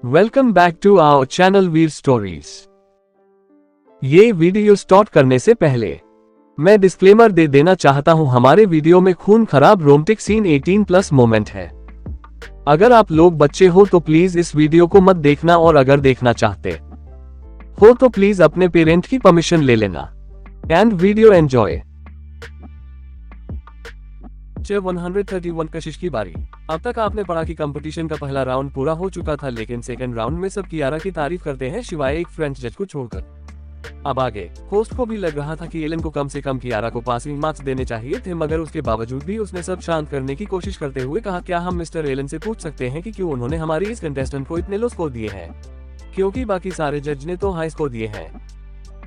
Welcome back to our channel Veer stories. ये video start करने से पहले मैं डिस्क्लेमर दे देना चाहता हूं, हमारे वीडियो में खून खराब रोमांटिक सीन 18+ मोमेंट है। अगर आप लोग बच्चे हो तो प्लीज इस वीडियो को मत देखना, और अगर देखना चाहते हो तो प्लीज अपने पेरेंट की परमिशन ले लेना। And video enjoy. 131 कशिश की बारी। अब तक आपने पढ़ा कि कंपटीशन का पहला राउंड पूरा हो चुका था, लेकिन सेकंड राउंड में सब कियारा की तारीफ करते हैं सिवाय एक फ्रेंच जज को छोड़कर। अब आगे होस्ट को भी लग रहा था कि एलन को कम से कम कियारा को पासिंग मार्क्स देने चाहिए थे, मगर उसके बावजूद भी उसने सब शांत करने की कोशिश करते हुए कहा, क्या हम मिस्टर एलन से पूछ सकते हैं कि क्यों उन्होंने हमारी इस कंटेस्टेंट को इतने लो स्कोर दिए हैं, क्योंकि बाकी सारे जज ने तो हाई स्कोर दिए हैं।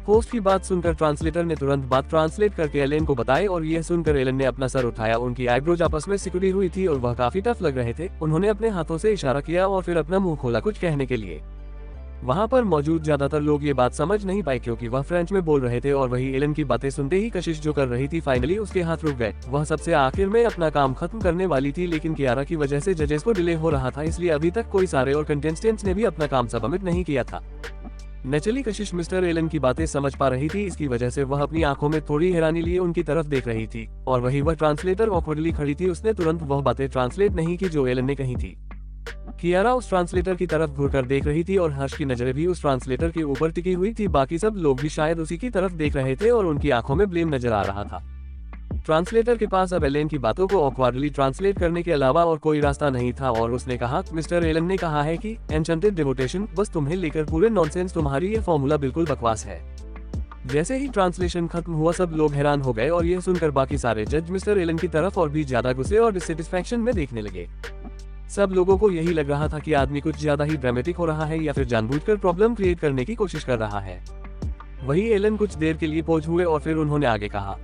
होस्ट की बात सुनकर ट्रांसलेटर ने तुरंत बात ट्रांसलेट करके एलन को बताई, और यह सुनकर एलन ने अपना सर उठाया। उनकी आईब्रोज आपस में सिकुड़ी हुई थी और वह काफी टफ लग रहे थे। उन्होंने अपने हाथों से इशारा किया और फिर अपना मुंह खोला कुछ कहने के लिए। वहां पर मौजूद ज्यादातर लोग ये बात समझ नहीं पाए, क्योंकि वह फ्रेंच में बोल रहे थे, और वही एलन की बातें सुनते ही कशिश जो कर रही थी फाइनली उसके हाथ रुक गए। वह सबसे आखिर में अपना काम खत्म करने वाली थी, लेकिन कियारा की वजह से जजेस को डिले हो रहा था, इसलिए अभी तक कोई सारे और कंटेस्टेंट्स ने भी अपना काम सबमिट नहीं किया था। नेचुरली कशिश मिस्टर एलन की बातें समझ पा रही थी, इसकी वजह से वह अपनी आंखों में थोड़ी हैरानी लिए उनकी तरफ देख रही थी, और वही वह ट्रांसलेटर ऑकवर्डली खड़ी थी। उसने तुरंत वह बातें ट्रांसलेट नहीं की जो एलन ने कही थी। कियारा उस ट्रांसलेटर की तरफ घूरकर देख रही थी, और हर्ष की नजरें भी उस ट्रांसलेटर के ऊपर टिकी हुई थी। बाकी सब लोग भी शायद उसी की तरफ देख रहे थे, और उनकी आंखों में ब्लेम नजर आ रहा था। ट्रांसलेटर के पास अब एलन की बातों को ऑकवर्डली ट्रांसलेट करने के अलावा और कोई रास्ता नहीं था, और उसने कहा, मिस्टर एलन ने कहा है कि एन्चेंटेड डिवोटेशन बस तुम्हें लेकर पूरे नॉनसेंस, तुम्हारी ये फॉर्मूला बिल्कुल बकवास है। जैसे ही ट्रांसलेशन खत्म हुआ सब लोग हैरान हो गए, और यह सुनकर बाकी सारे जज मिस्टर एलन की तरफ और भी ज्यादा गुस्से और डिससेटिस्फैक्शन में देखने लगे। सब लोगों को यही लग रहा था कि आदमी कुछ ज्यादा ही ड्रामेटिक हो रहा है, या फिर जानबूझकर प्रॉब्लम क्रिएट करने की कोशिश कर रहा है। वही एलन कुछ देर के लिए पॉज हुए और फिर उन्होंने आगे कहा।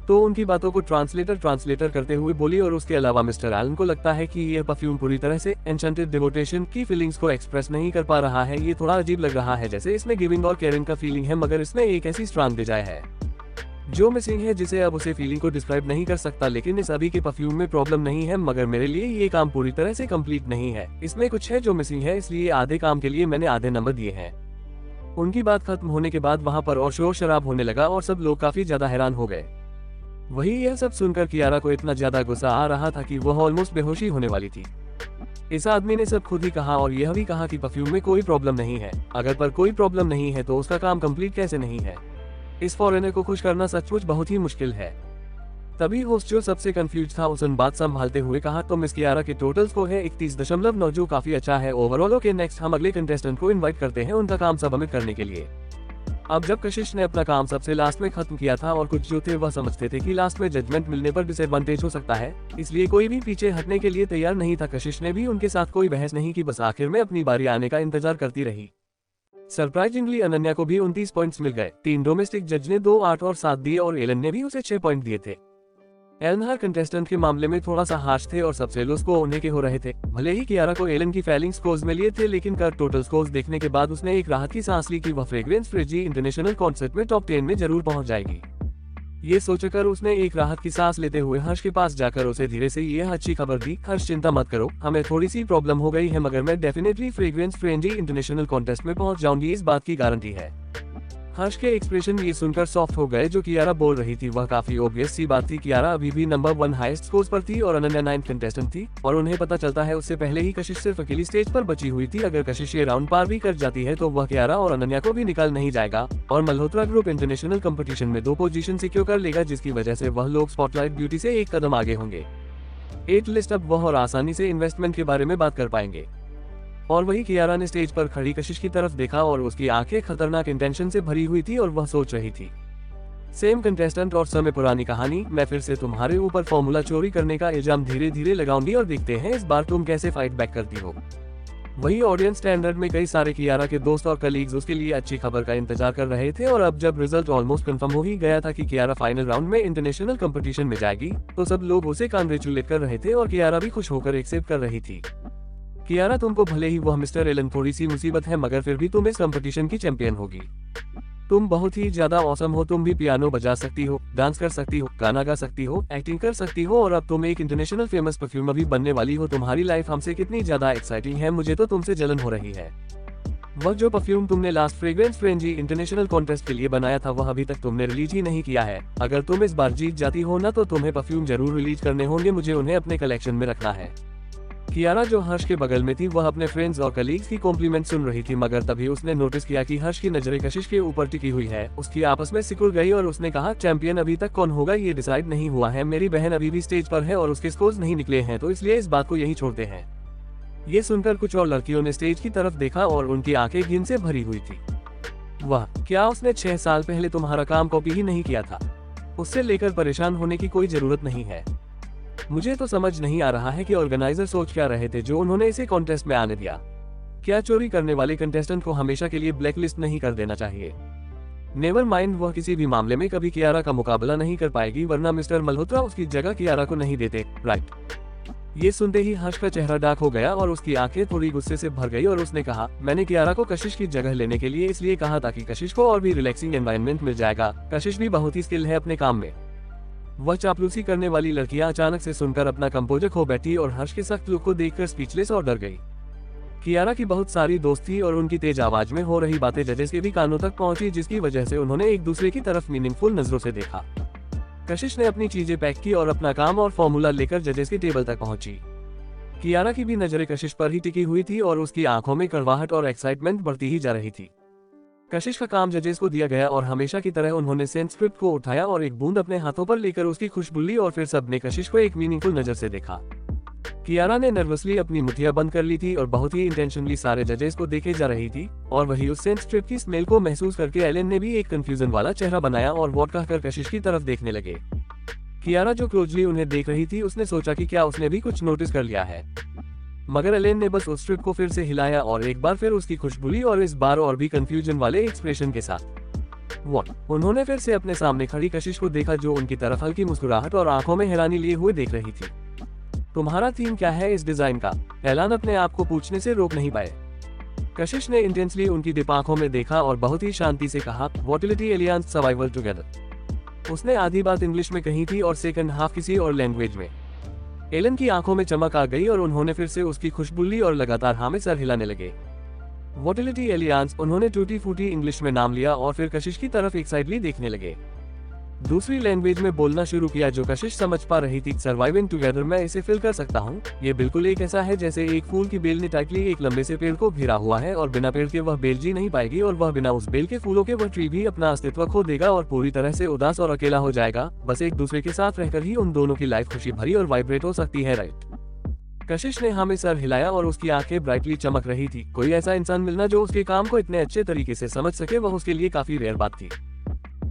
तो उनकी बातों को ट्रांसलेटर करते हुए बोली, और उसके अलावा मिस्टर एलन को लगता है कि यह परफ्यूम पूरी तरह से एन्चेंटेड डिवोटेशन की फीलिंग्स को एक्सप्रेस नहीं कर पा रहा है। ये थोड़ा अजीब लग रहा है, जैसे इसमें गिविंग और केयरिंग का फीलिंग है, मगर इसमें एक ऐसी स्ट्रॉन्ग डिजायर है जो मिसिंग है, जिसे अब उसे फीलिंग को डिस्क्राइब नहीं कर सकता। लेकिन इस अभी के परफ्यूम में प्रॉब्लम नहीं है, मगर मेरे लिए ये काम पूरी तरह से कंप्लीट नहीं है। इसमें कुछ है जो मिसिंग है, इसलिए आधे काम के लिए मैंने आधे नंबर दिए हैं। उनकी बात खत्म होने के बाद वहां पर और शोर शराब होने लगा, और सब लोग काफी ज्यादा हैरान हो गए। वही यह सब सुनकर कियारा को इतना ज्यादा गुस्सा आ रहा था कि वह ऑलमोस्ट बेहोशी होने वाली थी। इस आदमी ने सब खुद ही कहा, और यह भी कहा कि परफ्यूम में कोई प्रॉब्लम नहीं है। अगर पर कोई प्रॉब्लम नहीं है तो उसका काम कंप्लीट कैसे नहीं है? इस फॉरेनर को खुश करना सचमुच बहुत ही मुश्किल है। तभी होस्ट जो सबसे कंफ्यूज था उस बात संभालते हुए कहा, तो मिस कियारा के टोटल स्कोर है 31.9, जो काफी अच्छा है ओवरऑल। ओके नेक्स्ट हम अगले कंटेस्टेंट को इन्वाइट करते हैं उनका काम सबमिट करने के लिए। अब जब कशिश ने अपना काम सबसे लास्ट में खत्म किया था, और कुछ जो थे वह समझते थे कि लास्ट में जजमेंट मिलने पर डिसएडवांटेज हो सकता है, इसलिए कोई भी पीछे हटने के लिए तैयार नहीं था। कशिश ने भी उनके साथ कोई बहस नहीं की, बस आखिर में अपनी बारी आने का इंतजार करती रही। सरप्राइजिंगली अनन्या को भी 29 पॉइंट्स मिल गए। 3 डोमेस्टिक जज ने 2, 8 और 7 दिए, और एलन ने भी उसे 6 पॉइंट दिए थे। एलन हर कंटेस्टेंट के मामले में थोड़ा सा हार्श थे, और सबसे लो स्कोर उन्हें के हो रहे थे। भले ही कियारा को एलन की फैलिंग स्कोर्स में लिए थे, लेकिन कर टोटल स्कोर्स देखने के बाद उसने एक राहत की सांस ली कि वह फ्रेग्रेंस फ्रेजी इंटरनेशनल कॉन्सर्ट में टॉप 10 में जरूर पहुंच जाएगी। ये सोचकर उसने एक राहत की सांस लेते हुए हर्ष के पास जाकर उसे धीरे से यह अच्छी खबर दी, हर्ष चिंता मत करो, हमें थोड़ी सी प्रॉब्लम हो गई है, मगर मैं definitely fragrance frenzy international contest में पहुंच जाऊंगी, इस बात की गारंटी है। हर्ष के एक्सप्रेशन ये सुनकर सॉफ्ट हो गए। जो कियारा बोल रही थी वह काफी ऑब्वियस सी बात थी। कियारा अभी भी नंबर 1 हाईएस्ट स्कोर्स पर थी, और अनन्या 9th कंटेस्टेंट थी, और उन्हें पता चलता है उससे पहले ही कशिश सिर्फ अकेली स्टेज पर बची हुई थी। अगर कशिश ये राउंड पार भी कर जाती है तो वह कियारा और अनन्या को भी निकाल नहीं जाएगा, और मल्होत्रा ग्रुप इंटरनेशनल कंपटीशन में 2 पोजीशन सिक्योर कर लेगा, जिसकी वजह से वह लोग स्पॉटलाइट ब्यूटी से एक कदम आगे होंगे। 8 लिस्ट अब वह और आसानी से इन्वेस्टमेंट के बारे में बात कर पाएंगे। और वही कियारा ने स्टेज पर खड़ी कशिश की तरफ देखा, और उसकी आंखें खतरनाक इंटेंशन से भरी हुई थी, और वह सोच रही थी, सेम कंटेस्टेंट और समय पुरानी कहानी, मैं फिर से तुम्हारे ऊपर फॉर्मूला चोरी करने का इल्जाम धीरे धीरे लगाऊंगी, और देखते हैं इस बार तुम कैसे फाइट बैक करती हो। वही ऑडियंस स्टैंडर्ड में कई सारे कियारा के दोस्त और कलीग्स उसके लिए अच्छी खबर का इंतजार कर रहे थे, और अब जब रिजल्ट ऑलमोस्ट कंफर्म हो ही गया था कि कियारा फाइनल राउंड में इंटरनेशनल कंपटीशन में जाएगी, तो सब लोग उसे कांग्रेचुलेट कर रहे थे, और कियारा भी खुश होकर एक्सेप्ट कर रही थी। कियारा, तुमको भले ही वह मिस्टर एलन थोड़ी सी मुसीबत है, मगर फिर भी तुम इस कंपटीशन की चैंपियन होगी। तुम बहुत ही ज्यादा औसम हो, तुम भी पियानो बजा सकती हो, डांस कर सकती हो, गाना गा सकती हो, एक्टिंग कर सकती हो और अब तुम एक इंटरनेशनल फेमस परफ्यूमर भी बनने वाली हो। तुम्हारी लाइफ हमसे कितनी ज्यादा एक्साइटिंग है, मुझे तो तुमसे जलन हो रही है। वह जो परफ्यूम तुमने last fragrance frenzy international contest के लिए बनाया था वह अभी तक तुमने रिलीज ही नहीं किया है। अगर तुम इस बार जीत जाती हो ना तो तुम्हें परफ्यूम जरूर रिलीज करने होंगे, मुझे उन्हें अपने कलेक्शन में रखना है। कियारा जो हर्ष के बगल में थी वह अपने फ्रेंड्स और कलीग्स की कॉम्प्लीमेंट सुन रही थी, मगर तभी उसने नोटिस किया कि हर्ष की नजरें कशिश के ऊपर टिकी हुई है। उसकी आपस में सिकुड़ गई और उसने कहा, चैंपियन अभी तक कौन होगा ये डिसाइड नहीं हुआ है। मेरी बहन अभी भी स्टेज पर है और उसके स्कोर्स नहीं निकले हैं, तो इसलिए इस बात को यहीं छोड़ते हैं। ये सुनकर कुछ और लड़कियों ने स्टेज की तरफ देखा और उनकी आंखें घिन से भरी हुई थी। वाह, क्या उसने 6 साल पहले तुम्हारा काम कॉपी ही नहीं किया था? उससे लेकर परेशान होने की कोई जरूरत नहीं है। मुझे तो समझ नहीं आ रहा है कि ऑर्गेनाइजर सोच क्या रहे थे जो उन्होंने इसे कॉन्टेस्ट में आने दिया। क्या चोरी करने वाले कंटेस्टेंट को हमेशा के लिए ब्लैकलिस्ट नहीं कर देना चाहिए? नेवर माइंड, वह किसी भी मामले में कभी कियारा का मुकाबला नहीं कर पाएगी, वरना मिस्टर मल्होत्रा उसकी जगह कियारा को नहीं देते, राइट? ये सुनते ही हर्ष का चेहरा डार्क हो गया और उसकी आंखें थोड़ी गुस्से से भर गई और उसने कहा, मैंने कियारा को कशिश की जगह लेने के लिए इसलिए कहा ताकि कशिश को और भी रिलैक्सिंग एनवायरनमेंट मिल जाएगा। कशिश भी बहुत ही स्किल है अपने काम में। वह चापलूसी करने वाली लड़कियां अचानक से सुनकर अपना कंपोजर खो बैठी और हर्ष के सख्त लुक को देखकर स्पीचलेस और डर गई। कियारा की बहुत सारी दोस्त थी और उनकी तेज आवाज में हो रही बातें जजेस के भी कानों तक पहुंची, जिसकी वजह से उन्होंने एक दूसरे की तरफ मीनिंगफुल नजरों से देखा। कशिश ने अपनी चीजें पैक की और अपना काम और फॉर्मूला लेकर जजेस के टेबल तक पहुंची। कियारा की भी नजरें कशिश पर ही टिकी हुई थी और उसकी आंखों में कड़वाहट और एक्साइटमेंट बढ़ती ही जा रही थी। कशिश का काम जजेस को दिया गया और हमेशा की तरह उन्होंने सेंट स्क्रिप्ट को उठाया और एक बूंद अपने हाथों पर लेकर उसकी खुशबू ली और फिर सबने कशिश को एक मीनिंगफुल नजर से देखा। कियारा ने नर्वसली अपनी मुठ्ठियां बंद कर ली थी और बहुत ही इंटेंशनली सारे जजेस को देखे जा रही थी और वही उस सेंट स्ट्रिप की स्मेल को महसूस करके एलन ने भी एक कंफ्यूजन वाला चेहरा बनाया और वॉट कहकर कशिश की तरफ देखने लगे। कियारा जो क्लोजली उन्हें देख रही थी उसने सोचा कि क्या उसने भी कुछ नोटिस कर लिया है, मगर एलेन ने बस उस स्ट्रिप को फिर से हिलाया और एक बार फिर उसकी खुशबू ली और इस बार और भी कंफ्यूजन वाले एक्सप्रेशन के साथ। व्हाट? उन्होंने फिर से अपने सामने खड़ी कशिश को देखा जो उनकी तरफ हल्की मुस्कुराहट और आंखों में हैरानी लिए हुए देख रही थी। तुम्हारा थीम क्या है इस डिजाइन का? एलान अपने आप को पूछने से रोक नहीं पाए। कशिश ने इंटेंसली उनकी दीप आंखों में देखा और बहुत ही शांति से कहा, वॉटिलिटी एलियंस सर्वाइवल टुगेदर। उसने आधी बात इंग्लिश में कही थी और सेकंड हाफ किसी और लैंग्वेज में। एलन की आंखों में चमक आ गई और उन्होंने फिर से उसकी खुशबू ली और लगातार हाँ में सर हिलाने लगे। वॉटिलिटी एलियंस, उन्होंने टूटी फूटी इंग्लिश में नाम लिया और फिर कशिश की तरफ एक्साइटली देखने लगे। दूसरी लैंग्वेज में बोलना शुरू किया जो कशिश समझ पा रही थी। सर्वाइविंग टुगेदर, मैं इसे फील कर सकता हूँ। ये बिल्कुल एक ऐसा है जैसे एक फूल की बेल ने टाइटली एक लंबे से पेड़ को घेरा हुआ है और बिना पेड़ के वह बेल जी नहीं पाएगी और वह बिना उस बेल के फूलों के वह ट्री भी अपना अस्तित्व खो देगा और पूरी तरह से उदास और अकेला हो जाएगा। बस एक दूसरे के साथ रहकर ही उन दोनों की लाइफ खुशी भरी और वाइब्रेट हो सकती है, राइट? कशिश ने हाँ में सर हिलाया और उसकी आंखें ब्राइटली चमक रही थी। कोई ऐसा इंसान मिलना जो उसके काम को इतने अच्छे तरीके से समझ सके वह उसके लिए काफी रेयर बात थी।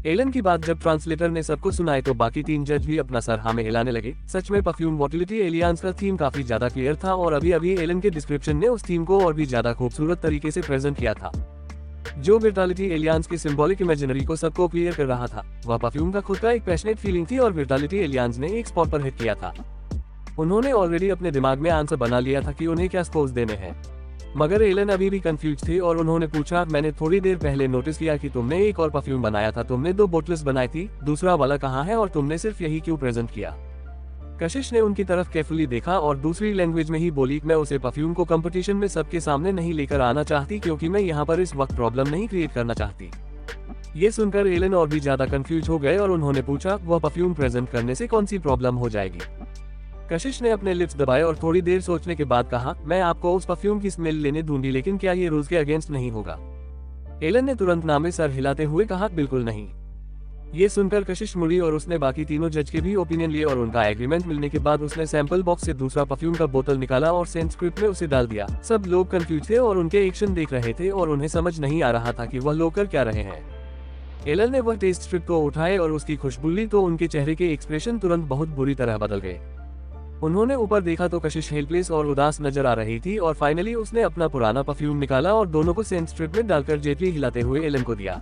एलन की बात जब ट्रांसलेटर ने सबको सुनाई तो बाकी 3 जज भी अपना सर हाँ में हिलाने लगे। सच में परफ्यूम वॉटिलिटी एलियंस का थीम काफी ज्यादा क्लियर था और अभी अभी एलन के डिस्क्रिप्शन ने उस थीम को और भी ज्यादा खूबसूरत तरीके से प्रेजेंट किया था। जो विटालिटी एलियंस की सिंबॉलिक इमेजिनरी को सबको क्लियर कर रहा था, वह परफ्यूम का खुद का एक पैशनेट फीलिंग थी और विटालिटी एलियंस ने एक स्पॉट पर हिट किया था। उन्होंने ऑलरेडी अपने दिमाग में आंसर बना लिया था कि उन्हें क्या स्कोर्स देने हैं, मगर एलन अभी भी कंफ्यूज थे और उन्होंने पूछा, मैंने थोड़ी देर पहले नोटिस किया कि तुमने एक और परफ्यूम बनाया था। तुमने 2 बोटल्स बनाई थी, दूसरा वाला कहाँ है और तुमने सिर्फ यही क्यों प्रेजेंट किया? कशिश ने उनकी तरफ केयरफुली देखा और दूसरी लैंग्वेज में ही बोली, मैं उसे परफ्यूम को कंपटीशन में सबके सामने नहीं लेकर आना चाहती क्योंकि मैं यहाँ पर इस वक्त प्रॉब्लम नहीं क्रिएट करना चाहती। ये सुनकर एलन और भी ज्यादा कंफ्यूज हो गए और उन्होंने पूछा, वह परफ्यूम प्रेजेंट करने से कौन सी प्रॉब्लम हो जाएगी? कशिश ने अपने लिप्स दबाए और थोड़ी देर सोचने के बाद कहा, मैं आपको उस परफ्यूम की स्मेल लेने दूंगी, लेकिन क्या ये रूल्स के अगेंस्ट नहीं होगा? एलन ने तुरंत नामे सर हिलाते हुए कहा, बिल्कुल नहीं। ये सुनकर कशिश मुड़ी और उसने बाकी तीनों जज के भी ओपिनियन लिए और उनका एग्रीमेंट मिलने के बाद उसने सैंपल बॉक्स से दूसरा परफ्यूम का बोतल निकाला और सेंट स्क्रिप्ट में उसे डाल दिया। सब लोग कंफ्यूज थे और उनके एक्शन देख रहे थे और उन्हें समझ नहीं आ रहा था कि वह लोग कर क्या रहे हैं। एलन ने वह टेस्ट स्ट्रिप को उठाए और उसकी खुशबू ली तो उनके चेहरे के एक्सप्रेशन तुरंत बहुत बुरी तरह बदल गए। उन्होंने ऊपर देखा तो कशिश हेल्पलेस और उदास नजर आ रही थी और फाइनली उसने अपना पुराना परफ्यूम निकाला और दोनों को सेंट स्ट्रिप में डालकर जेटली हिलाते हुए एलन को दिया।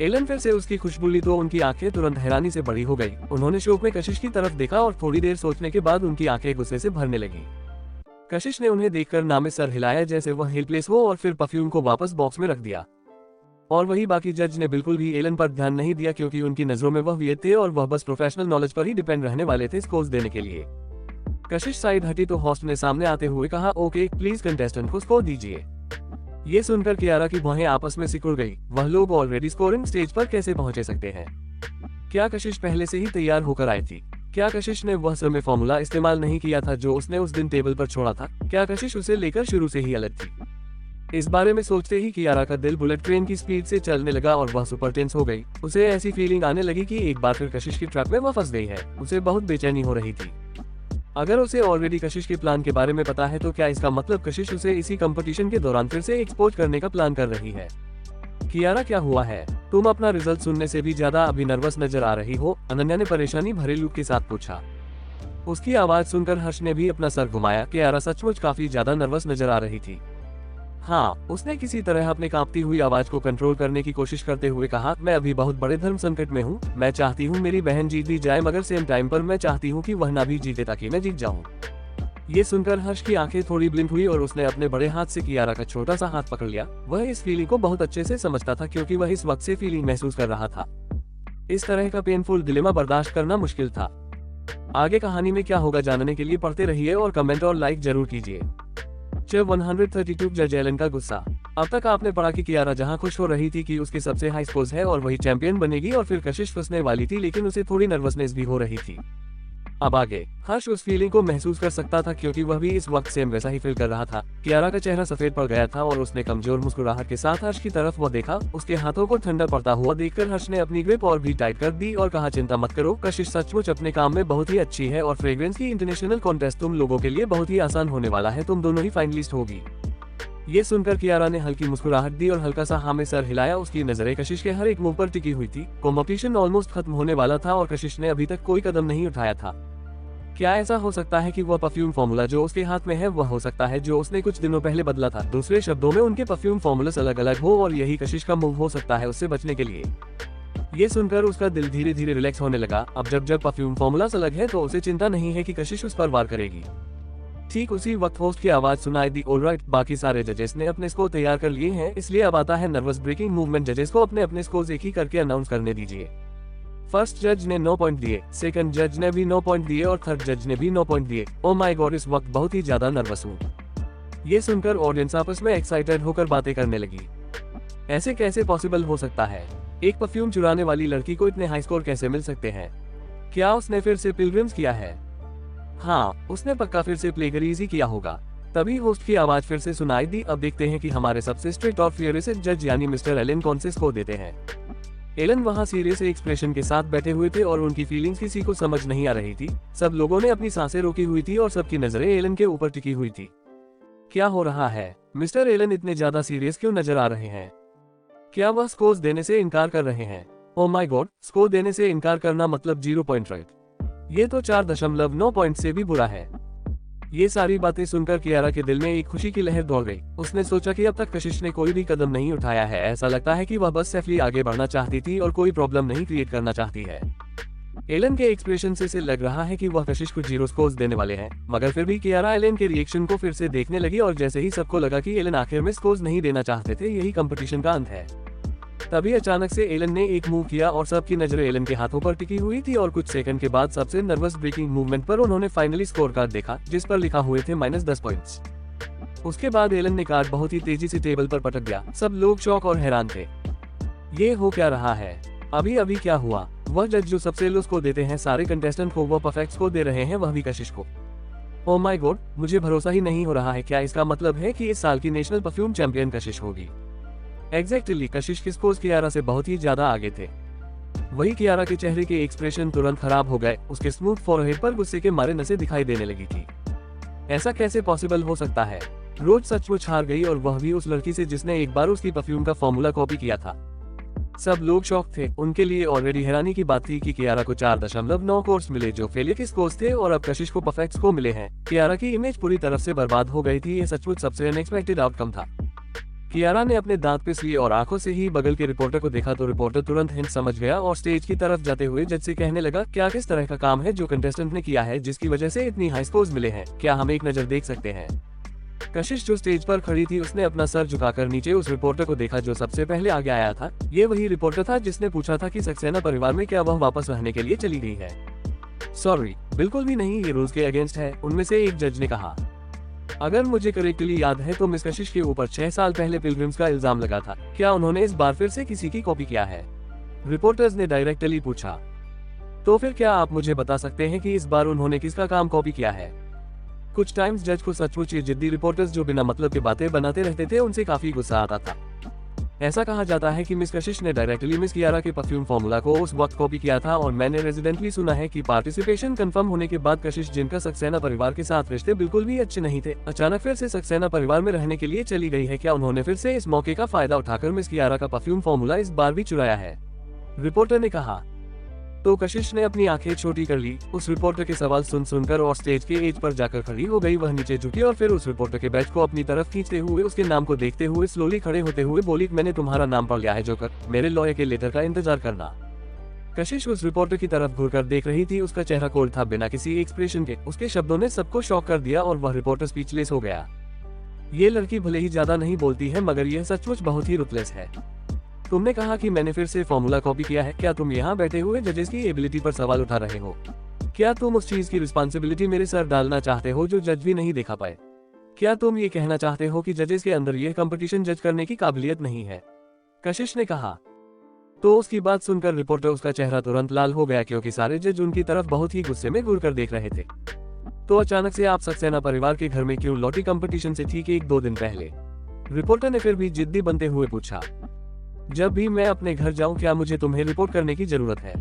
एलन फिर से उसकी खुशबू ली तो उनकी आंखें तुरंत हैरानी से बड़ी हो गई। उन्होंने शौक में कशिश की तरफ देखा और थोड़ी देर सोचने के बाद उनकी आंखें गुस्से से भरने लगी। कशिश ने उन्हें देखकर नामे सर हिलाया जैसे वह हेल्पलेस हो और फिर परफ्यूम को वापस बॉक्स में रख दिया। और वही बाकी जज ने बिल्कुल भी एलन पर ध्यान नहीं दिया, क्योंकि उनकी नजरों में वह वीर थे और वह बस प्रोफेशनल नॉलेज पर ही डिपेंड रहने वाले थे स्कोर्स देने के लिए। कशिश साइड हटी तो होस्ट ने सामने आते हुए कहा, ओके प्लीज कंटेस्टेंट को स्कोर दीजिए। ये सुनकर कियारा की भौहें आपस में सिकुड़ गई। वह लोग ऑलरेडी स्कोरिंग स्टेज पर कैसे पहुंचे सकते हैं? क्या कशिश पहले से ही तैयार होकर आई थी? क्या कशिश ने वह समय फॉर्मूला इस्तेमाल नहीं किया था जो उसने उस दिन टेबल पर छोड़ा था? क्या कशिश उसे लेकर शुरू से ही अलग थी? इस बारे में सोचते ही कियारा का दिल बुलेट ट्रेन की स्पीड से चलने लगा और वह सुपर टेंस हो गई। उसे ऐसी फीलिंग आने लगी कि एक बार फिर कशिश की ट्रैप में वह फंस गई है। उसे बहुत बेचैनी हो रही थी। अगर उसे ऑलरेडी कशिश के प्लान के बारे में पता है तो क्या इसका मतलब कशिश उसे इसी कंपटीशन के दौरान फिर से एक्सपोज करने का प्लान कर रही है? कियारा क्या हुआ है? तुम अपना रिजल्ट सुनने से भी ज्यादा अभी नर्वस नजर आ रही हो, अनन्या ने परेशानी भरे लुक के साथ पूछा। उसकी आवाज सुनकर हर्ष ने भी अपना सर घुमाया। कियारा सचमुच काफी ज्यादा नर्वस नजर आ रही थी। हाँ, उसने किसी तरह अपने कांपती हुई आवाज को कंट्रोल करने की कोशिश करते हुए कहा, मैं अभी बहुत बड़े धर्म संकट में हूँ। मैं चाहती हूँ मेरी बहन जीत भी जाए, मगर सेम टाइम पर मैं चाहती हूँ कि वह ना भी जीते ताकि मैं जीत जाऊँ। ये सुनकर हर्ष की आंखें थोड़ी ब्लिंक हुई और उसने अपने बड़े हाथ से कियारा का छोटा सा हाथ पकड़ लिया। वह इस फीलिंग को बहुत अच्छे से समझता था, क्योंकि वह इस वक्त से फीलिंग महसूस कर रहा था। इस तरह का पेनफुल डिलेमा बर्दाश्त करना मुश्किल था। आगे कहानी में क्या होगा जानने के लिए पढ़ते रहिए और कमेंट और लाइक जरूर कीजिए। जब 132 जज एलन का गुस्सा। अब तक आपने पढ़ा कि कियारा जहां खुश हो रही थी कि उसके सबसे हाई स्कोर्स है और वही चैंपियन बनेगी, और फिर कशिश फंसने वाली थी, लेकिन उसे थोड़ी नर्वसनेस भी हो रही थी। अब आगे हर्ष उस फीलिंग को महसूस कर सकता था, क्योंकि वह भी इस वक्त सेम वैसा ही फील कर रहा था। कियारा का चेहरा सफेद पड़ गया था और उसने कमजोर मुस्कुराहट के साथ हर्ष की तरफ वो देखा। उसके हाथों को ठंडा पड़ता हुआ देखकर हर्ष ने अपनी ग्रिप और भी टाइट कर दी और कहा, चिंता मत करो, कशिश सचमुच अपने काम में बहुत ही अच्छी है और फ्रेग्रेंस की इंटरनेशनल कॉन्टेस्ट तुम लोगों के लिए बहुत ही आसान होने वाला है। तुम दोनों ही फाइनलिस्ट होगी। ये सुनकर कियारा ने हल्की मुस्कुराहट दी और हल्का सा हाँ में सर हिलाया। उसकी नजरें कशिश के हर एक मूव पर टिकी हुई थी। कॉम्पिटिशन ऑलमोस्ट खत्म होने वाला था और कशिश ने अभी तक कोई कदम नहीं उठाया था। क्या ऐसा हो सकता है कि वह परफ्यूम फॉर्मूला जो उसके हाथ में है वह हो सकता है जो उसने कुछ दिनों पहले बदला था? दूसरे शब्दों में उनके परफ्यूम फॉर्मूलास अलग अलग हो और यही कशिश का मूव हो सकता है उससे बचने के लिए। ये सुनकर उसका दिल धीरे धीरे रिलैक्स होने लगा। अब जब परफ्यूम फॉर्मूलास अलग है तो उसे चिंता नहीं है कि कशिश उस पर वार करेगी। ठीक उसी वक्त होस्ट की आवाज सुनाई दी, ऑलराइट, बाकी सारे जजेस ने अपने स्कोर तैयार कर लिए हैं, इसलिए अब आता है नर्वस ब्रेकिंग मूवमेंट। जजेस को अपने अपने स्कोर एक ही करके अनाउंस करने दीजिए। फर्स्ट जज ने 9 पॉइंट दिए, सेकंड जज ने भी 9 पॉइंट दिए और थर्ड जज ने भी 9 पॉइंट दिए। ओ माय गॉड, इस वक्त बहुत ही ज्यादा नर्वस हूँ। ये सुनकर ऑडियंस आपस में एक्साइटेड होकर बातें करने लगी। ऐसे कैसे पॉसिबल हो सकता है? एक परफ्यूम चुराने वाली लड़की को इतने हाई स्कोर कैसे मिल सकते हैं? क्या उसने फिर से पिलग्रिम्स किया है? हाँ, उसने पक्का फिर से प्लेगरिज्म किया होगा। तभी होस्ट की आवाज फिर से सुनाई दी। अब देखते हैं कि हमारे सबसे स्ट्रिक्ट और फियरेस्ट जज यानी मिस्टर एलन कौन से स्कोर देते हैं। एलन वहां सीरियस एक्सप्रेशन के साथ बैठे हुए थे और उनकी फीलिंग्स किसी को समझ नहीं आ रही थी। सब लोगों ने अपनी सांसें रोकी हुई थी और सबकी नजरें एलन के ऊपर टिकी हुई थी। क्या हो रहा है? मिस्टर एलन इतने ज्यादा सीरियस क्यों नजर आ रहे हैं? क्या वह स्कोर्स देने से इनकार कर रहे हैं? ओह माय गॉड, स्कोर देने से इनकार करना मतलब 0 पॉइंट, राइट? ये तो 4.9 पॉइंट से भी बुरा है। ये सारी बातें सुनकर कियारा के दिल में एक खुशी की लहर दौड़ गई। उसने सोचा कि अब तक कशिश ने कोई भी कदम नहीं उठाया है। ऐसा लगता है कि वह बस सेफली आगे बढ़ना चाहती थी और कोई प्रॉब्लम नहीं क्रिएट करना चाहती है। एलन के एक्सप्रेशन से लग रहा है कि वह कशिश को 0 स्कोर्स देने वाले हैं, मगर फिर भी कियारा एलन के रिएक्शन को फिर से देखने लगी और जैसे ही सबको लगा कि एलन आखिर में स्कोर्स नहीं देना चाहते थे, यही कंपटीशन का अंत है, तभी अचानक से एलन ने एक मूव किया और सबकी नजरें एलन के हाथों पर टिकी हुई थी और कुछ सेकंड के बाद सबसे नर्वस ब्रेकिंग मूवमेंट पर उन्होंने फाइनली स्कोर कार्ड देखा, जिस पर लिखा हुए थे -10 पॉइंट्स। उसके बाद एलन ने कार्ड बहुत ही तेजी से टेबल पर पटक दिया। सब लोग शॉक और हैरान थे। ये हो क्या रहा है? अभी अभी क्या हुआ? वह जज जो सबसे लो स्कोर देते हैं सारे कंटेस्टेंट को, वो परफेक्ट स्कोर दे रहे हैं, वह भी कशिश को। ओह माय गॉड, मुझे भरोसा ही नहीं हो रहा है। क्या इसका मतलब है कि इस साल की नेशनल परफ्यूम चैंपियन कशिश होगी? एग्जैक्टली, कशिश के स्कोर्स कियारा से बहुत ही ज्यादा आगे थे। वही कियारा के चेहरे के एक्सप्रेशन तुरंत खराब हो गए। उसके स्मूथ फॉरहेड पर गुस्से के मारे नसें दिखाई देने लगी थी। ऐसा कैसे पॉसिबल हो सकता है? रोज सचमुच हार गई और वह भी उस लड़की से जिसने एक बार उसकी परफ्यूम का फॉर्मूला कॉपी किया था। सब लोग शॉक थे। उनके लिए ऑलरेडी हैरानी की बात थी कि कियारा को 4.9 कोर्स मिले जो फेलियर के स्कोर्स थे और अब कशिश को परफेक्ट स्कोर मिले हैं। कियारा की इमेज पूरी तरफ से बर्बाद हो गई थी। ये सचमुच सबसे अनएक्सपेक्टेड आउटकम था। कियारा ने अपने दांत पिस लिए और आंखों से ही बगल के रिपोर्टर को देखा तो रिपोर्टर तुरंत हिंट समझ गया और स्टेज की तरफ जाते हुए जज से कहने लगा, क्या किस तरह का काम है जो कंटेस्टेंट ने किया है जिसकी वजह से इतनी हाई स्कोर्स मिले हैं? क्या हम एक नजर देख सकते हैं? कशिश जो स्टेज पर खड़ी थी उसने अपना सर झुकाकर नीचे उस रिपोर्टर को देखा जो सबसे पहले आगे आया था। ये वही रिपोर्टर था जिसने पूछा था कि सक्सेना परिवार में क्या वह वापस रहने के लिए चली गई है। सॉरी, बिल्कुल भी नहीं, ये रूल्स के अगेंस्ट है, उनमें से एक जज ने कहा। अगर मुझे करेक्टली याद है तो मिस कशिश के ऊपर 6 साल पहले पिलग्रिम्स का इल्जाम लगा था। क्या उन्होंने इस बार फिर से किसी की कॉपी किया है? रिपोर्टर्स ने डायरेक्टली पूछा। तो फिर क्या आप मुझे बता सकते हैं कि इस बार उन्होंने किसका काम कॉपी किया है? कुछ टाइम्स जज को सचमुच ये जिद्दी रिपोर्टर्स जो बिना मतलब के बातें बनाते रहते थे उनसे काफी गुस्सा आता था। ऐसा कहा जाता है कि मिस कशिश ने डायरेक्टली मिस कियारा के परफ्यूम फॉर्मूला को उस वक्त कॉपी किया था और मैंने रेजिडेंटली सुना है कि पार्टिसिपेशन कंफर्म होने के बाद कशिश, जिनका सक्सेना परिवार के साथ रिश्ते बिल्कुल भी अच्छे नहीं थे, अचानक फिर से सक्सेना परिवार में रहने के लिए चली गई है। क्या उन्होंने फिर से इस मौके का फायदा उठाकर मिस कियारा का परफ्यूम फॉर्मूला इस बार भी चुराया है? रिपोर्टर ने कहा। तो कशिश ने अपनी आंखें छोटी कर ली। उस रिपोर्टर के सवाल सुनकर और स्टेज के एज पर जाकर खड़ी हो गई। वह नीचे झुकी और फिर उस रिपोर्टर के बैच को अपनी तरफ खींचते हुए उसके नाम को देखते हुए स्लोली खड़े होते हुए बोली, मैंने तुम्हारा नाम पढ़ लिया है जोकर, मेरे लॉयर के लेटर का इंतजार करना। कशिश उस रिपोर्टर की तरफ घूरकर देख रही थी। उसका चेहरा कोल्ड था, बिना किसी एक्सप्रेशन के। उसके शब्दों ने सबको शॉक कर दिया और वह रिपोर्टर स्पीचलेस हो गया। ये लड़की भले ही ज्यादा नहीं बोलती है मगर यह सचमुच बहुत ही रुतलेस है। तुमने कहा कि मैंने फिर से फॉर्मूला कॉपी किया है। क्या तुम यहाँ बैठे हुए जजेस की एबिलिटी पर सवाल उठा रहे हो? क्या तुम उस चीज की रिस्पॉन्सिबिलिटी मेरे सर डालना चाहते हो जो जज भी नहीं देखा पाए? क्या तुम ये कहना चाहते हो कि जजेस के अंदर यह कंपटीशन जज करने की काबिलियत नहीं है? कशिश ने कहा। तो उसकी बात सुनकर रिपोर्टर उसका चेहरा तुरंत लाल हो गया क्योंकि सारे जज उनकी तरफ बहुत ही गुस्से में घूर कर देख रहे थे। तो अचानक से आप सक्सेना परिवार के घर में क्यों लौटी कंपटीशन से ठीक 1-2 दिन पहले? रिपोर्टर ने फिर भी जिद्दी बनते हुए पूछा। जब भी मैं अपने घर जाऊं क्या मुझे तुम्हें रिपोर्ट करने की जरूरत है?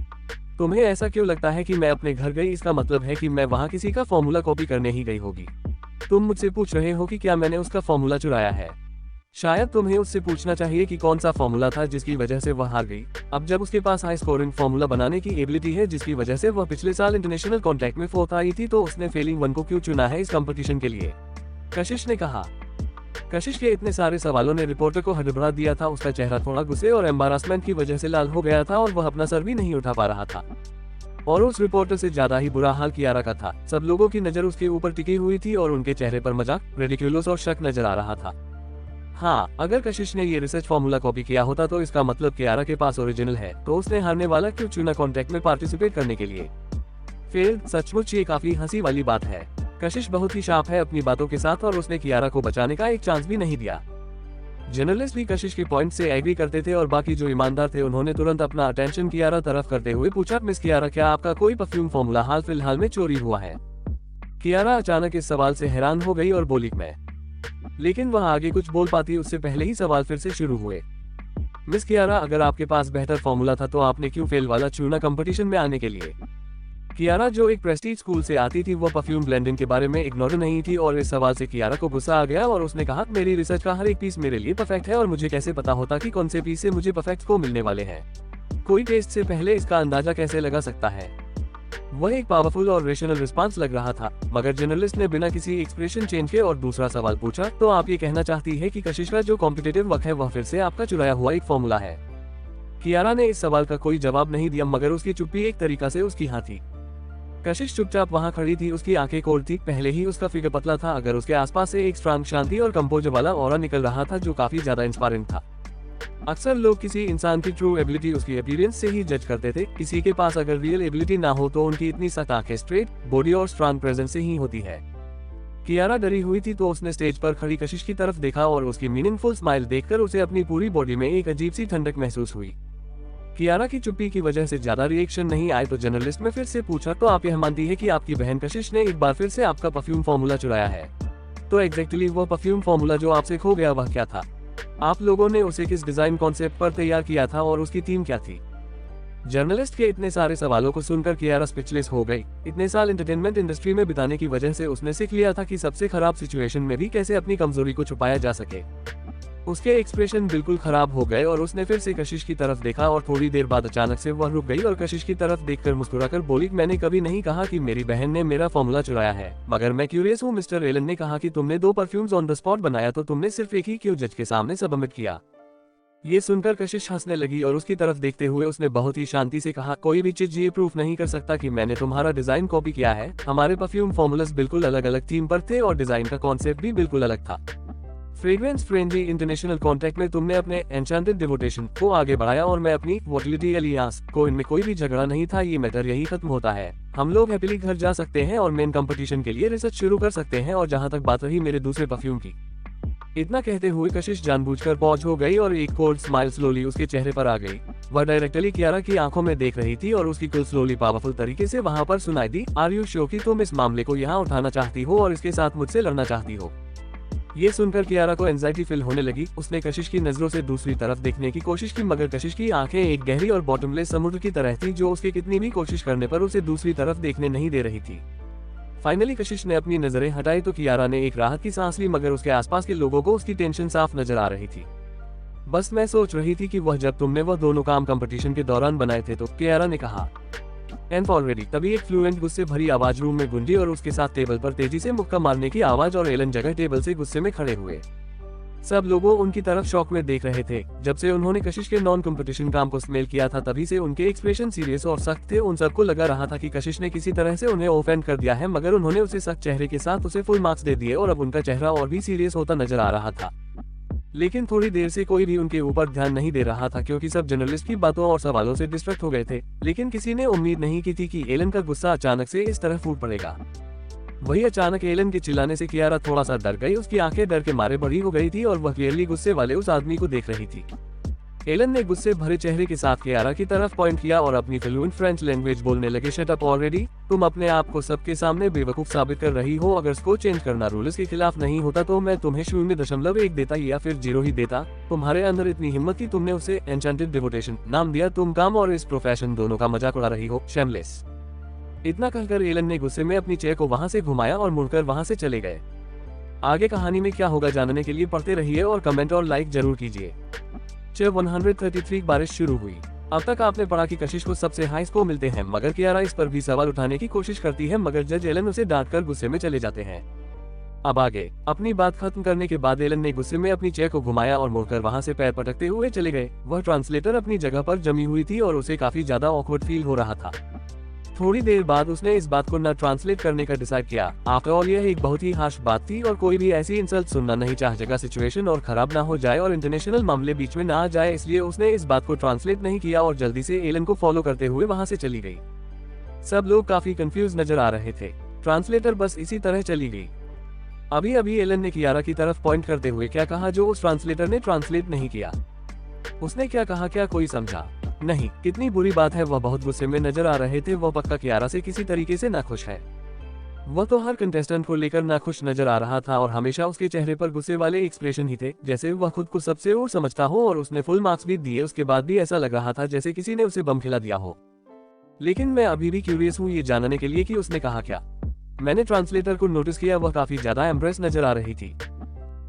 तुम्हें ऐसा क्यों लगता है कि मैं अपने घर गई इसका मतलब है कि मैं वहां किसी का फॉर्मूला कॉपी करने ही गई होगी? तुम मुझसे पूछ रहे हो कि क्या मैंने उसका फॉर्मूला चुराया है? शायद तुम्हें उससे पूछना चाहिए कि कौन सा फॉर्मूला था जिसकी वजह से वह हार गई। अब जब उसके पास हाई स्कोरिंग फॉर्मूला बनाने की एबिलिटी है जिसकी वजह से वह पिछले साल इंटरनेशनल कॉन्टैक्ट में 4th आई थी, तो उसने फेलिंग 1 को क्यों चुना है इस कंपटीशन के लिए? कशिश ने कहा। कशिश के इतने सारे सवालों ने रिपोर्टर को हड़बड़ा दिया था। उसका चेहरा थोड़ा गुस्से और एम्बारासमेंट की वजह से लाल हो गया था और वह अपना सर भी नहीं उठा पा रहा था। और उस रिपोर्टर से ज्यादा ही बुरा हाल कियारा का था। सब लोगों की नजर उसके ऊपर टिकी हुई थी और उनके चेहरे पर मजाक, रेडिक्यूलस और शक नजर आ रहा था। हाँ, अगर कशिश ने ये रिसर्च फॉर्मूला कॉपी किया होता तो इसका मतलब कियारा के पास ओरिजिनल है, तो उसने हारने वाला क्यों चुना कॉन्टेक्ट में पार्टिसिपेट करने के लिए? फिर सचमुच ये काफी हंसी वाली बात है। कशिश बहुत ही शार्प है अपनी बातों के साथ और उसने कियारा को बचाने का एक चांस भी नहीं दिया। जर्नलिस्ट भी कशिश के पॉइंट से एग्री करते थे और बाकी जो ईमानदार थे उन्होंने तुरंत अपना अटेंशन कियारा तरफ करते हुए पूछा, मिस कियारा क्या आपका कोई परफ्यूम फॉर्मूला हाल फिलहाल में चोरी हुआ है? कियारा अचानक इस सवाल से हैरान हो गई और बोली मैं, लेकिन वह आगे कुछ बोल पाती उससे पहले ही सवाल फिर से शुरू हुए। मिस कियारा, अगर आपके पास बेहतर फॉर्मूला था तो आपने क्यों फेल वाला चुना कंपटीशन में आने के लिए? कियारा जो एक प्रेस्टीज स्कूल से आती थी वो परफ्यूम ब्लेंडिंग के बारे में इग्नोर नहीं थी और इस सवाल से कियारा को गुस्सा आ गया और उसने कहा, मेरी रिसर्च का हर एक पीस मेरे लिए परफेक्ट है और मुझे कैसे पता होता कि कौन से पीस से मुझे परफेक्ट को मिलने वाले हैं? कोई टेस्ट से पहले इसका अंदाजा कैसे लगा सकता है? वह एक पावरफुल और रेशनल रिस्पांस लग रहा था, मगर जर्नलिस्ट ने बिना किसी एक्सप्रेशन चेंज के और दूसरा सवाल पूछा, तो आप ये कहना चाहती है कि कशिश का जो कॉम्पिटिटिव वर्क है वह फिर से आपका चुराया हुआ एक फॉर्मूला है? कियारा ने इस सवाल का कोई जवाब नहीं दिया मगर उसकी चुप्पी एक तरीका से उसकी हाँ थी। कशिश चुपचाप वहां खड़ी थी, उसकी आंखें कोल्ड थी। पहले ही उसका फिगर पतला था, अगर उसके आसपास से एक स्ट्रांग शांति और कंपोजर वाला ऑरा निकल रहा था जो काफी ज्यादा इंस्पायरिंग था। अक्सर लोग किसी इंसान की ट्रू एबिलिटी उसकी अपीयरेंस से ही जज करते थे। किसी के पास अगर रियल एबिलिटी ना हो तो उनकी इतनी सख्त आंखें स्ट्रेट बॉडी और स्ट्रांग प्रेजेंस से ही होती है। कियारा डरी हुई थी तो उसने स्टेज पर खड़ी कशिश की तरफ देखा और उसकी मीनिंगफुल स्माइल देखकर उसे अपनी पूरी बॉडी में एक अजीब सी ठंडक महसूस हुई। कियारा की चुप्पी की वजह से ज्यादा रिएक्शन नहीं आए तो जर्नलिस्ट ने फिर से पूछा, तो आप यह मानती है कि आपकी बहन कशिश ने एक बार फिर से आपका परफ्यूम फॉर्मूला चुराया है? तो एग्जैक्टली वो परफ्यूम फॉर्मूला जो आपसे खो गया वह क्या था? आप लोगों ने उसे किस डिजाइन कॉन्सेप्ट पर तैयार किया था और उसकी थीम क्या थी? जर्नलिस्ट के इतने सारे सवालों को सुनकर कियारा स्पीचलेस हो गई। इतने साल एंटरटेनमेंट इंडस्ट्री में बिताने की वजह से उसने सीख लिया था कि सबसे खराब सिचुएशन में भी कैसे अपनी कमजोरी को छुपाया जा सके। उसके एक्सप्रेशन बिल्कुल खराब हो गए और उसने फिर से कशिश की तरफ देखा और थोड़ी देर बाद अचानक से वह रुक गई और कशिश की तरफ देखकर मुस्कुराकर बोली, मैंने कभी नहीं कहा कि मेरी बहन ने मेरा फॉर्मूला चुराया है, मगर मैं क्यूरियस हूँ। मिस्टर एलन ने कहा कि तुमने 2 परफ्यूम्स ऑन द स्पॉट बनाया, तो तुमने सिर्फ एक ही क्यों जज के सामने सबमिट किया? ये सुनकर कशिश हंसने लगी और उसकी तरफ देखते हुए उसने बहुत ही शांति से कहा, कोई भी चीज ये प्रूफ नहीं कर सकता कि मैंने तुम्हारा डिजाइन कॉपी किया है। हमारे परफ्यूम फॉर्मूलास बिल्कुल अलग अलग थीम पर थे और डिजाइन का कॉन्सेप्ट भी बिल्कुल अलग था। फ्रेग्रेंस फ्रेंडली इंटरनेशनल कॉन्ट्रैक्ट में तुमने अपने एन्चेंटेड डिवोटेशन को आगे बढ़ाया और मैं अपनी वोटिलिटी एलियांस को, इनमें कोई भी झगड़ा नहीं था। ये मैटर यही खत्म होता है। हम लोग हैप्पीली घर जा सकते हैं और मेन कंपटीशन के लिए रिसर्च शुरू कर सकते हैं। और जहां तक बात रही मेरे दूसरे परफ्यूम की, इतना कहते हुए कशिश जानबूझकर पॉज हो गई और एक कोल्ड स्माइल स्लोली उसके चेहरे पर आ गई। वह डायरेक्टली कियारा की आंखों में देख रही थी और उसकी कुल स्लोली पावरफुल तरीके से वहां पर सुनाई दी। आर यू श्योर कि तुम इस मामले को यहाँ उठाना चाहती हो और इसके साथ मुझसे लड़ना चाहती हो? ये सुनकर कियारा को एंजाइटी फील होने लगी। उसने कशिश की नजरों से दूसरी तरफ देखने की कोशिश की, मगर कशिश की आंखें एक गहरी और बॉटमलेस समुद्र की तरह थी जो उसके कितनी भी कोशिश करने पर उसे दूसरी तरफ देखने नहीं दे रही थी। फाइनली कशिश ने अपनी नजरें हटाई तो कियारा ने एक राहत की सांस ली, मगर उसके आसपास के लोगों को उसकी टेंशन साफ नजर आ रही थी। बस मैं सोच रही थी कि वह जब तुमने वह दोनों काम कंपटीशन के दौरान बनाए थे तो, कियारा ने कहा। एंड ऑलरेडी तभी एक फ्लुएंट गुस्से भरी आवाज रूम में गूंजी और उसके साथ टेबल पर तेजी से मुक्का मारने की आवाज और एलन जगह टेबल से गुस्से में खड़े हुए। सब लोगों उनकी तरफ शौक में देख रहे थे। जब से उन्होंने कशिश के नॉन कंपटीशन काम को स्मेल किया था तभी से उनके एक्सप्रेशन सीरियस और सख्त थे। उन सबको लगा रहा था कि कशिश ने किसी तरह से उन्हें ऑफेंड कर दिया है, मगर उन्होंने उसे सख्त चेहरे के साथ उसे फुल मार्क्स दे दिए और अब उनका चेहरा और भी सीरियस होता नजर आ रहा था। लेकिन थोड़ी देर से कोई भी उनके ऊपर ध्यान नहीं दे रहा था क्योंकि सब जर्नलिस्ट की बातों और सवालों से डिस्ट्रैक्ट हो गए थे। लेकिन किसी ने उम्मीद नहीं की थी कि एलन का गुस्सा अचानक से इस तरह फूट पड़ेगा। वही अचानक एलन के चिल्लाने से कियारा थोड़ा सा डर गई। उसकी आंखें डर के मारे बड़ी हो गई थी और वह क्लियरली गुस्से वाले उस आदमी को देख रही थी। एलन ने गुस्से भरे चेहरे के साथ कियारा की तरफ पॉइंट किया और अपनी फ्लुएंट फ्रेंच लैंग्वेज बोलने लगे। शट अप ऑलरेडी, तुम अपने आप को सबके सामने बेवकूफ साबित कर रही हो। अगर इसको चेंज करना रूल्स के खिलाफ नहीं होता तो मैं तुम्हें 0.1 देता या फिर 0 ही देता। तुम्हारे अंदर इतनी हिम्मत कि तुमने उसे एन्चेंटेड डिवोटेशन नाम दिया। तुम काम और इस प्रोफेशन दोनों का मजाक उड़ा रही हो, शेमलेस। इतना कहकर एलन ने गुस्से में अपनी चेयर को वहां से घुमाया और मुड़कर वहां से चले गए। आगे कहानी में क्या होगा जानने के लिए पढ़ते रहिए और कमेंट और लाइक जरूर कीजिए। 133 बारिश शुरू हुई। अब तक आपने पढ़ा कि कशिश को सबसे हाई स्कोर मिलते हैं, मगर कियारा इस पर भी सवाल उठाने की कोशिश करती है, मगर जज एलन उसे डांटकर गुस्से में चले जाते हैं। अब आगे अपनी बात खत्म करने के बाद एलन ने गुस्से में अपनी चेयर को घुमाया और मुड़कर वहां से पैर पटकते हुए चले गए। वह ट्रांसलेटर अपनी जगह पर जमी हुई थी और उसे काफी ज्यादा ऑकवर्ड फील हो रहा था। थोड़ी देर बाद उसने इस बात को न ट्रांसलेट करने का डिसाइड किया। आफ्टर ऑल यह एक बहुत ही हार्श बात थी और कोई भी ऐसी इंसल्ट सुनना नहीं चाहेगा। सिचुएशन और खराब ना हो जाए और इंटरनेशनल मामले बीच में ना आ जाए, इसलिए उसने इस बात को ट्रांसलेट नहीं किया और जल्दी से एलन को फॉलो करते हुए वहां से चली गई। सब लोग काफी कंफ्यूज नजर आ रहे थे। ट्रांसलेटर बस इसी तरह चली गई। अभी अभी एलन ने कियारा की तरफ पॉइंट करते हुए क्या कहा जो उस ट्रांसलेटर ने ट्रांसलेट नहीं किया। उसने क्या कहा, क्या कोई समझा? नहीं। कितनी बुरी बात है। वह बहुत गुस्से में नजर आ रहे थे। वह पक्का कियारा से किसी तरीके से नाखुश है। वह तो हर कंटेस्टेंट को लेकर नाखुश नजर आ रहा था और हमेशा उसके चेहरे पर गुस्से वाले एक्सप्रेशन ही थे, जैसे वह खुद को सबसे और समझता हो। और उसने फुल मार्क्स भी दिए, उसके बाद भी ऐसा लग रहा था जैसे किसी ने उसे बम खिला दिया हो। लेकिन मैं अभी भी क्यूरियस हूँ ये जानने के लिए कि उसने कहा क्या। मैंने ट्रांसलेटर को नोटिस किया, वह काफी ज्यादा एम्प्रेस नजर आ रही थी।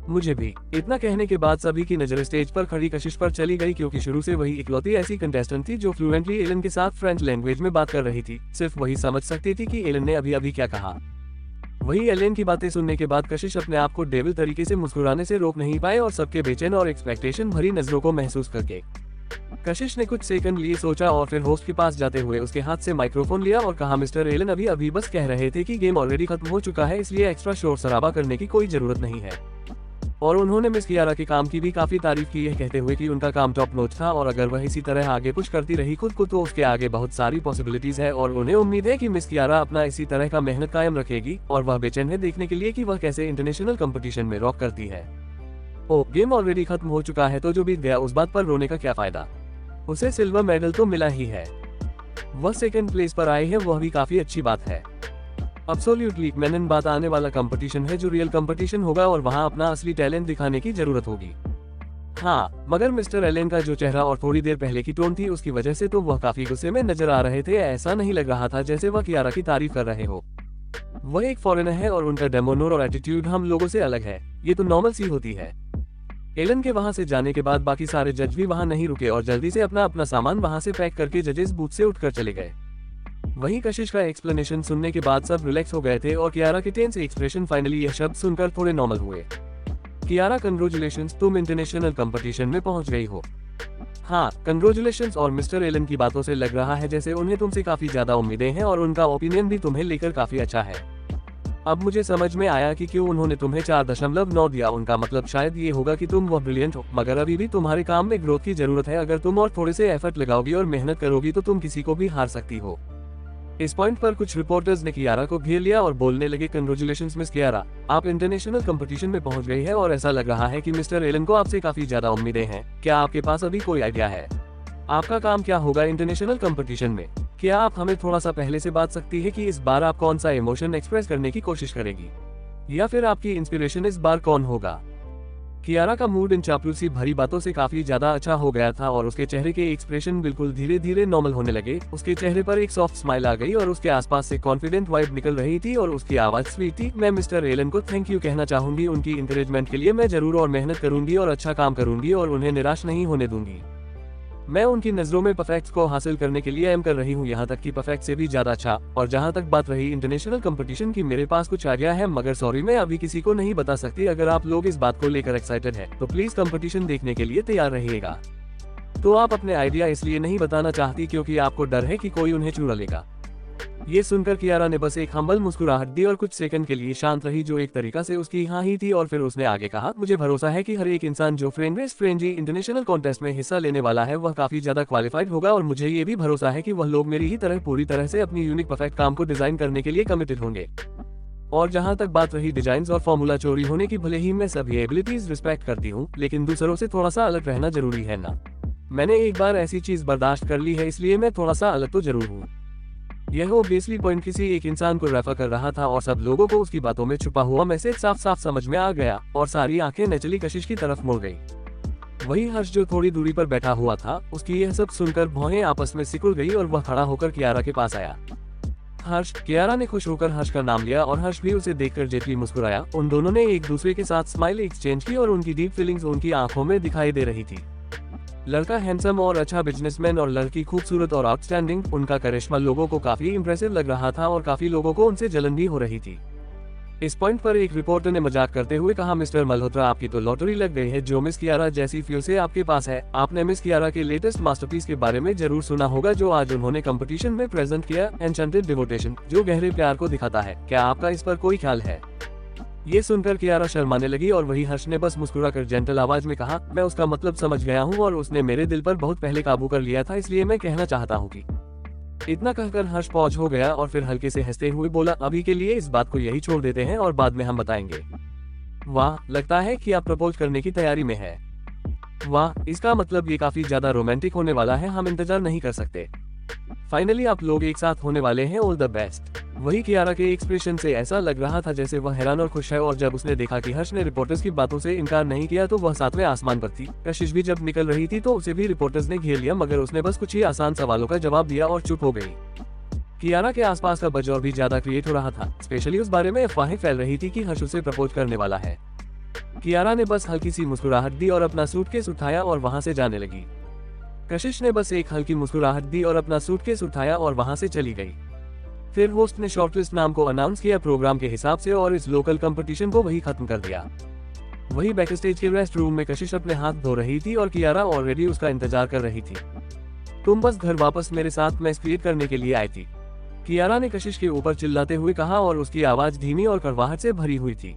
मुझे भी। इतना कहने के बाद सभी की नजर स्टेज पर खड़ी कशिश पर चली गई क्योंकि शुरू से वही इकलौती ऐसी कंटेस्टेंट थी जो फ्लुएंटली एलन के साथ फ्रेंच लैंग्वेज में बात कर रही थी। सिर्फ वही समझ सकती थी कि एलन ने अभी अभी क्या कहा। वही एलन की बातें सुनने के बाद कशिश अपने आप को डेविल तरीके से मुस्कुराने से रोक नहीं पाए और सबके बेचैन और एक्सपेक्टेशन भरी नजरों को महसूस करके कशिश ने कुछ सेकंड लिए सोचा और फिर होस्ट के पास जाते हुए उसके हाथ से माइक्रोफोन लिया और कहा, मिस्टर एलन, अभी अभी बस कह रहे थे कि गेम ऑलरेडी खत्म हो चुका है, इसलिए एक्स्ट्रा शोर शराबा करने की कोई जरूरत नहीं है। और उन्होंने मिस कियारा के काम की भी काफी तारीफ की है, कहते हुए कि उनका काम टॉप नॉच था और अगर वह इसी तरह आगे पुश करती रही खुद को तो उसके आगे बहुत सारी पॉसिबिलिटीज है और उन्हें उम्मीद है कि मिस कियारा अपना इसी तरह का मेहनत कायम रखेगी। और वह बेचैन है देखने के लिए कि वह कैसे इंटरनेशनल कंपटीशन में रॉक करती है। ओ, गेम ऑलरेडी खत्म हो चुका है तो जो बीत गया उस बात पर रोने का क्या फायदा। उसे सिल्वर मेडल तो मिला ही है। वह सेकंड प्लेस पर आए हैं, वह भी काफी अच्छी बात है। अब्सोल्युटली मेनन बात आने वाला कंपटीशन है जो रियल कंपटीशन होगा और वहां अपना असली टैलेंट दिखाने की जरूरत होगी। हाँ, मगर मिस्टर एलन का जो चेहरा और थोड़ी देर पहले की टोन थी उसकी वजह से तो वह काफी गुस्से में नजर आ रहे थे। ऐसा नहीं लग रहा था जैसे वह कियारा की तारीफ कर रहे हो। वह एक फॉरेनर है और उनका डेमोनोर और एटीट्यूड हम लोगों से अलग है। ये तो नॉर्मल सी होती है। एलन के वहां से जाने के बाद बाकी सारे जज भी वहां नहीं रुके और जल्दी से अपना सामान वहां से पैक करके जजेस बूथ से उठकर चले गए। वहीं कशिश का एक्सप्लेनेशन सुनने के बाद सब रिलैक्स हो गए थे और कियारा के टेंस एक्सप्रेशन फाइनली यह शब्द सुनकर थोड़े नॉर्मल हुए। कियारा, कंग्रेचुलेशंस, तुम इंटरनेशनल कंपटीशन में पहुंच गई हो। हाँ, कंग्रेचुलेशंस। और मिस्टर एलन की बातों से लग रहा है जैसे उन्हें तुमसे काफी ज्यादा उम्मीदें हैं और उनका ओपिनियन भी तुम्हें लेकर काफी अच्छा है। अब मुझे समझ में आया कि क्यों उन्होंने तुम्हें 4.9 दिया। उनका मतलब शायद ये होगा कि तुम वह ब्रिलियंट हो, मगर अभी भी तुम्हारे काम में ग्रोथ की जरूरत है। अगर तुम और थोड़े से एफर्ट लगाओगी और मेहनत करोगी तो तुम किसी को भी हार सकती हो। इस पॉइंट पर कुछ रिपोर्टर्स ने कियारा को घेर लिया और बोलने लगे, कंग्रेचुलेशंस मिस कियारा, आप इंटरनेशनल कंपटीशन में पहुंच गई है और ऐसा लग रहा है कि मिस्टर एलन को आपसे काफी ज्यादा उम्मीदें हैं। क्या आपके पास अभी कोई आइडिया है आपका काम क्या होगा इंटरनेशनल कंपटीशन में? क्या आप हमें थोड़ा सा पहले से बात सकती है कि इस बार आप कौन सा इमोशन एक्सप्रेस करने की कोशिश करेगी, या फिर आपकी इंस्पिरेशन इस बार कौन होगा? कियारा का मूड इन चापलूसी भरी बातों से काफी ज्यादा अच्छा हो गया था और उसके चेहरे के एक्सप्रेशन बिल्कुल धीरे धीरे नॉर्मल होने लगे। उसके चेहरे पर एक सॉफ्ट स्माइल आ गई और उसके आसपास से कॉन्फिडेंट वाइब निकल रही थी और उसकी आवाज स्वीट थी। मैं मिस्टर एलन को थैंक यू कहना चाहूंगी, उनकी इंकरेजमेंट के लिए। मैं जरूर और मेहनत करूंगी और अच्छा काम करूंगी और उन्हें निराश नहीं होने दूंगी। मैं उनकी नजरों में परफेक्ट को हासिल करने के लिए एम कर रही हूँ, यहाँ तक कि परफेक्ट से भी ज्यादा अच्छा। और जहाँ तक बात रही इंटरनेशनल कंपटीशन की, मेरे पास कुछ आइडिया है, मगर सॉरी मैं अभी किसी को नहीं बता सकती। अगर आप लोग इस बात को लेकर एक्साइटेड है तो प्लीज कंपटीशन देखने के लिए तैयार रहिएगा। तो आप अपने आइडिया इसलिए नहीं बताना चाहती क्योंकि आपको डर है कि कोई उन्हें चुरा लेगा। ये सुनकर कियारा ने बस एक हम्बल मुस्कुराहट दी और कुछ सेकंड के लिए शांत रही, जो एक तरीका से उसकी हाँ ही थी। और फिर उसने आगे कहा, मुझे भरोसा है कि हर एक इंसान जो फ्रेंजी इंटरनेशनल कॉन्टेस्ट में हिस्सा लेने वाला है वह काफी ज्यादा क्वालिफाइड होगा। और मुझे ये भी भरोसा है कि वह लोग मेरी ही तरह पूरी तरह से अपनी यूनिक परफेक्ट काम को डिजाइन करने के लिए कमिटेड होंगे। और जहाँ तक बात रही डिजाइन और फॉर्मूला चोरी होने की, भले ही मैं सभी एबिलिटीज रिस्पेक्ट करती हूँ, लेकिन दूसरों से थोड़ा सा अलग रहना जरूरी है ना। मैंने एक बार ऐसी चीज बर्दाश्त कर ली है, इसलिए मैं थोड़ा सा अलग तो जरूर हूँ। यह ओब्वियसली पॉइंट किसी एक इंसान को रेफर कर रहा था और सब लोगों को उसकी बातों में छुपा हुआ मैसेज साफ साफ समझ में आ गया और सारी आंखें नेचुरली कशिश की तरफ मुड़ गई। वही हर्ष जो थोड़ी दूरी पर बैठा हुआ था, उसकी यह सब सुनकर भौहें आपस में सिकुड़ गई और वह खड़ा होकर कियारा के पास आया। हर्ष। कियारा ने खुश होकर हर्ष का नाम लिया और हर्ष भी उसे देखकर जेटली मुस्कुराया। उन दोनों ने एक दूसरे के साथ स्माइल एक्सचेंज की और उनकी डीप फीलिंग्स उनकी आंखों में दिखाई दे रही थी। लड़का हैंडसम और अच्छा बिजनेसमैन और लड़की खूबसूरत और आउटस्टैंडिंग। उनका करिश्मा लोगों को काफी इंप्रेसिव लग रहा था और काफी लोगों को उनसे जलन भी हो रही थी। इस पॉइंट पर एक रिपोर्टर ने मजाक करते हुए कहा, मिस्टर मल्होत्रा, आपकी तो लॉटरी लग गई है जो मिस कियारा जैसी फ्यूसे आपके पास है। आपने मिस कियारा के लेटेस्ट मास्टरपीस के बारे में जरूर सुना होगा जो आज उन्होंने कंपटीशन में प्रेजेंट किया, एन्चेंटेड डिवोटेशन, जो गहरे प्यार को दिखाता है। क्या आपका इस पर कोई ख्याल है? ये सुनकर कियारा शर्माने लगी और वही हर्ष ने बस मुस्कुराकर जेंटल आवाज में कहा, मैं उसका मतलब समझ गया हूँ और उसने मेरे दिल पर बहुत पहले काबू कर लिया था, इसलिए मैं कहना चाहता हूँ कि। इतना कहकर हर्ष पॉज हो गया और फिर हल्के से हंसते हुए बोला, अभी के लिए इस बात को यही छोड़ देते हैं और बाद में हम बताएंगे। वाह, लगता है कि आप प्रपोज करने की तैयारी में है। वाह, इसका मतलब ये काफी ज्यादा रोमांटिक होने वाला है, हम इंतजार नहीं कर सकते। फाइनली आप लोग एक साथ होने वाले हैं, ऑल द बेस्ट। वही कियारा के एक्सप्रेशन से ऐसा लग रहा था जैसे वह हैरान और खुश है। और जब उसने देखा कि हर्ष ने रिपोर्टर्स की बातों से इनकार नहीं किया तो वह सातवें आसमान पर थी। कशिश भी जब निकल रही थी तो उसे भी रिपोर्टर्स ने घेर लिया, मगर उसने बस कुछ ही आसान सवालों का जवाब दिया और चुप हो गई। कियारा के आसपास का बज और भी ज्यादा क्रिएट हो रहा था। स्पेशली उस बारे में अफवाहें फैल रही थी कि हर्ष उसे प्रपोज करने वाला है। कियारा ने बस हल्की सी मुस्कुराहट दी और अपना सूटकेस उठाया और वहां से जाने लगी। कशिश ने बस एक हल्की मुस्कुराहट दी और अपना सूटकेस उठाया और वहां से चली गई। फिर होस्ट ने शॉर्टलिस्ट नाम को अनाउंस किया प्रोग्राम के हिसाब से और इस लोकल कंपटीशन को वही खत्म कर दिया। वही बैक स्टेज के रेस्ट रूम में कशिश अपने हाथ धो रही थी और कियारा ऑलरेडी उसका इंतजार कर रही थी। तुम बस घर वापस मेरे साथ मैच क्रिएट करने के लिए आई थी, कियारा ने कशिश के ऊपर चिल्लाते हुए कहा और उसकी आवाज धीमी और कड़वाहट से भरी हुई थी।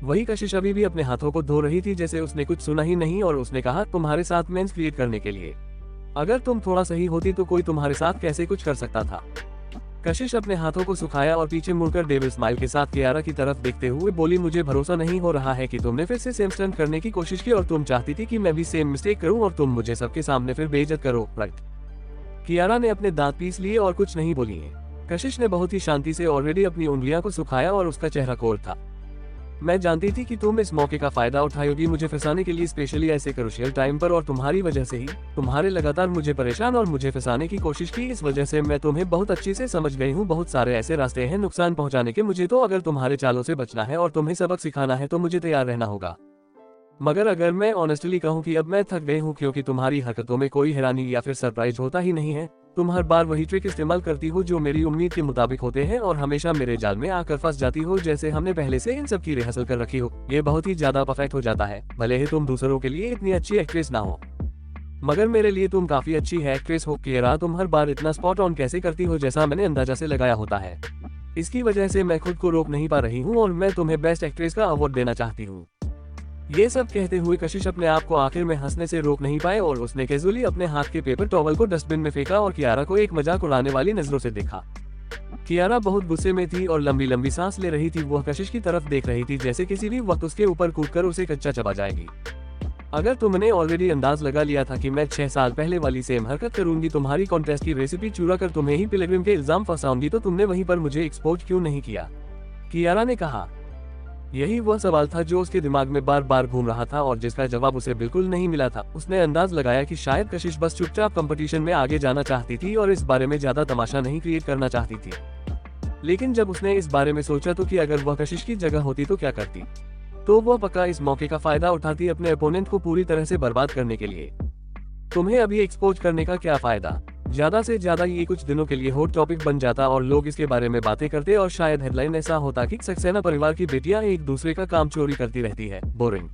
वही कशिश अभी भी अपने हाथों को धो रही थी जैसे उसने कुछ सुना ही नहीं और उसने कहा, तुम्हारे साथ मैच क्रिएट करने के लिए। अगर तुम थोड़ा सही होती तो कोई तुम्हारे साथ कैसे कुछ कर सकता था। कशिश अपने हाथों को सुखाया और पीछे मुड़कर डेविल स्माइल के साथ कियारा की तरफ देखते हुए बोली, मुझे भरोसा नहीं हो रहा है कि तुमने फिर से सेम स्टंट करने की कोशिश की और तुम चाहती थी कि मैं भी सेम मिस्टेक करूं और तुम मुझे सबके सामने फिर बेइज्जत करो, राइट? कियारा ने अपने दांत पीस लिए और कुछ नहीं बोली है। कशिश ने बहुत ही शांति से ऑलरेडी अपनी उंगलियां को सुखाया और उसका चेहरा कोर था। मैं जानती थी कि तुम इस मौके का फायदा उठाओगी मुझे फंसाने के लिए, स्पेशली ऐसे क्रूशियल टाइम पर, और तुम्हारी वजह से ही तुम्हारे लगातार मुझे परेशान और मुझे फंसाने की कोशिश की। इस वजह से मैं तुम्हें बहुत अच्छी से समझ गई हूँ। बहुत सारे ऐसे रास्ते हैं नुकसान पहुंचाने के मुझे, तो अगर तुम्हारे चालों से बचना है और तुम्हें सबक सिखाना है तो मुझे तैयार रहना होगा। मगर अगर मैं ऑनेस्टली कहूँ कि अब मैं थक गई हूँ क्योंकि तुम्हारी हरकतों में कोई हैरानी या फिर सरप्राइज होता ही नहीं है। तुम हर बार वही ट्रिक इस्तेमाल करती हो जो मेरी उम्मीद के मुताबिक होते हैं और हमेशा मेरे जाल में आकर फंस जाती हो, जैसे हमने पहले से इन सब की रिहर्सल कर रखी हो। ये बहुत ही ज्यादा परफेक्ट हो जाता है, भले ही तुम दूसरों के लिए इतनी अच्छी एक्ट्रेस ना हो। मगर मेरे लिए तुम काफी अच्छी है एक्ट्रेस हो कियारा, तुम हर बार इतना स्पॉट ऑन कैसे करती हो जैसा मैंने अंदाजा से लगाया होता है। इसकी वजह से मैं खुद को रोक नहीं पा रही हूँ और मैं तुम्हें बेस्ट एक्ट्रेस का अवार्ड देना चाहती हूँ। ये सब कहते हुए कशिश अपने आप को आखिर में हंसने से रोक नहीं पाए और उसने कैजुअली अपने हाथ के पेपर टॉवल को डस्टबिन में फेंका और कियारा को एक मजाक उड़ाने वाली नजरों से देखा। कियारा बहुत गुस्से में थी और लंबी लंबी सांस ले रही थी। वह कशिश की तरफ देख रही थी जैसे किसी भी वक्त उसके ऊपर कूदकर उसे कच्चा चबा जाएगी। अगर तुमने ऑलरेडी अंदाज लगा लिया था कि मैं 6 साल पहले वाली सेम हरकत करूंगी, तुम्हारी कॉन्टेस्ट की रेसिपी चुरा कर तुम्हें ही पिलग्रिम के इल्जाम फंसाऊंगी, तो तुमने वहीं पर मुझे एक्सपोज क्यों नहीं किया? कियारा ने कहा। यही वह सवाल था जो उसके दिमाग में बार बार घूम रहा था और जिसका जवाब उसे बिल्कुल नहीं मिला था। उसने अंदाज लगाया कि शायद कशिश बस चुपचाप कंपटीशन में आगे जाना चाहती थी और इस बारे में ज्यादा तमाशा नहीं क्रिएट करना चाहती थी। लेकिन जब उसने इस बारे में सोचा तो कि अगर वह कशिश की जगह होती तो क्या करती, तो वह पक्का इस मौके का फायदा उठाती अपने अपोनेंट को पूरी तरह से बर्बाद करने के लिए। तुम्हें अभी एक्सपोज करने का क्या फायदा? ज्यादा से ज्यादा ये कुछ दिनों के लिए हॉट टॉपिक बन जाता और लोग इसके बारे में बातें करते और शायद हेडलाइन ऐसा होता कि सक्सेना परिवार की बेटियां एक दूसरे का काम चोरी करती रहती है। बोरिंग।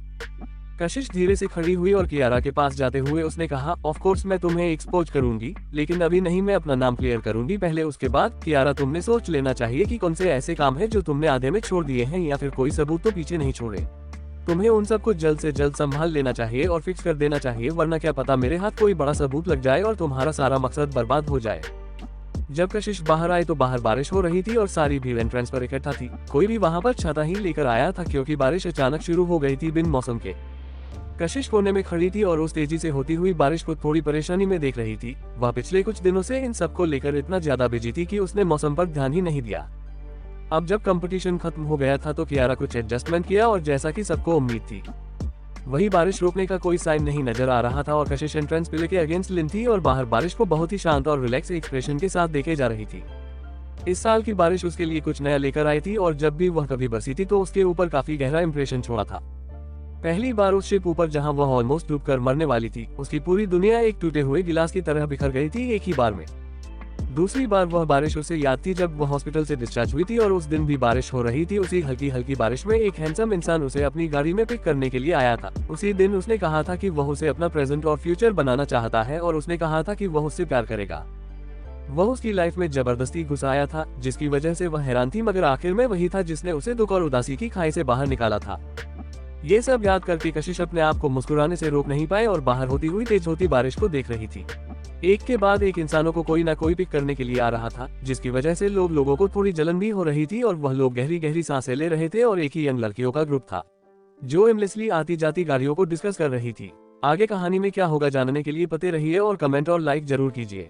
कशिश धीरे से खड़ी हुई और कियारा के पास जाते हुए उसने कहा, ऑफ कोर्स मैं तुम्हें एक्सपोज करूंगी, लेकिन अभी नहीं, मैं अपना नाम क्लियर करूंगी पहले, उसके बाद। कियारा, तुमने सोच लेना चाहिए कि कौन से ऐसे काम है जो तुमने आधे में छोड़ दिए हैं या फिर कोई सबूत तो पीछे नहीं छोड़े। तुम्हें उन सबको जल्द से जल्द संभाल लेना चाहिए और फिक्स कर देना चाहिए, वरना क्या पता मेरे हाथ कोई बड़ा सबूत लग जाए और तुम्हारा सारा मकसद बर्बाद हो जाए। जब कशिश बाहर आए तो बाहर बारिश हो रही थी और सारी भीड़ एंट्रेंस पर इकट्ठा थी। कोई भी वहां पर छाता ही लेकर आया था क्योंकि बारिश अचानक शुरू हो गई थी बिन मौसम के। कशिश कोने में खड़ी थी और उस तेजी से होती हुई बारिश को थोड़ी परेशानी में देख रही थी। वह पिछले कुछ दिनों से इन सबको लेकर इतना ज्यादा बिजी थी कि उसने मौसम पर ध्यान ही नहीं दिया। अब जब कंपटीशन खत्म हो गया था तो कियारा कुछ एडजस्टमेंट किया और जैसा कि सबको उम्मीद थी, वही बारिश रोकने का कोई साइन नहीं नजर आ रहा था और कशिश एंट्रेंस पिले के अगेंस्ट लिन थी और बाहर बारिश को बहुत ही शांत और रिलैक्स एक्सप्रेशन के साथ देखे जा रही थी। इस साल की बारिश उसके लिए कुछ नया लेकर आई थी और जब भी वह कभी बरसी थी तो उसके ऊपर काफी गहरा इंप्रेशन छोड़ा था। पहली बार उस शिप ऊपर जहां वह ऑलमोस्ट डूबकर मरने वाली थी, उसकी पूरी दुनिया एक टूटे हुए गिलास की तरह बिखर गई थी एक ही बार में। दूसरी बार वह बारिश उसे याद थी जब वह हॉस्पिटल से डिस्चार्ज हुई थी और उस दिन भी बारिश हो रही थी। उसी हल्की हल्की बारिश में एक हैंडसम इंसान उसे अपनी गाड़ी में पिक करने के लिए आया था। उसी दिन उसने कहा था कि वह उसे अपना प्रेजेंट और फ्यूचर बनाना चाहता है और उसने कहा था कि वह उससे प्यार करेगा। वह उसकी लाइफ में जबरदस्ती घुस आया था जिसकी वजह से वह हैरान थी, मगर आखिर में वही था जिसने उसे दुख और उदासी की खाई से बाहर निकाला था। ये सब याद करके कशिश अपने आप को मुस्कुराने से रोक नहीं पाए और बाहर होती हुई तेज होती बारिश को देख रही थी। एक के बाद एक इंसानों को कोई ना कोई पिक करने के लिए आ रहा था, जिसकी वजह से लोगों को थोड़ी जलन भी हो रही थी और वह लोग गहरी गहरी सांसें ले रहे थे और एक ही यंग लड़कियों का ग्रुप था जो एमलेसली आती जाती गाड़ियों को डिस्कस कर रही थी। आगे कहानी में क्या होगा जानने के लिए पते रहिए और कमेंट और लाइक जरूर कीजिए।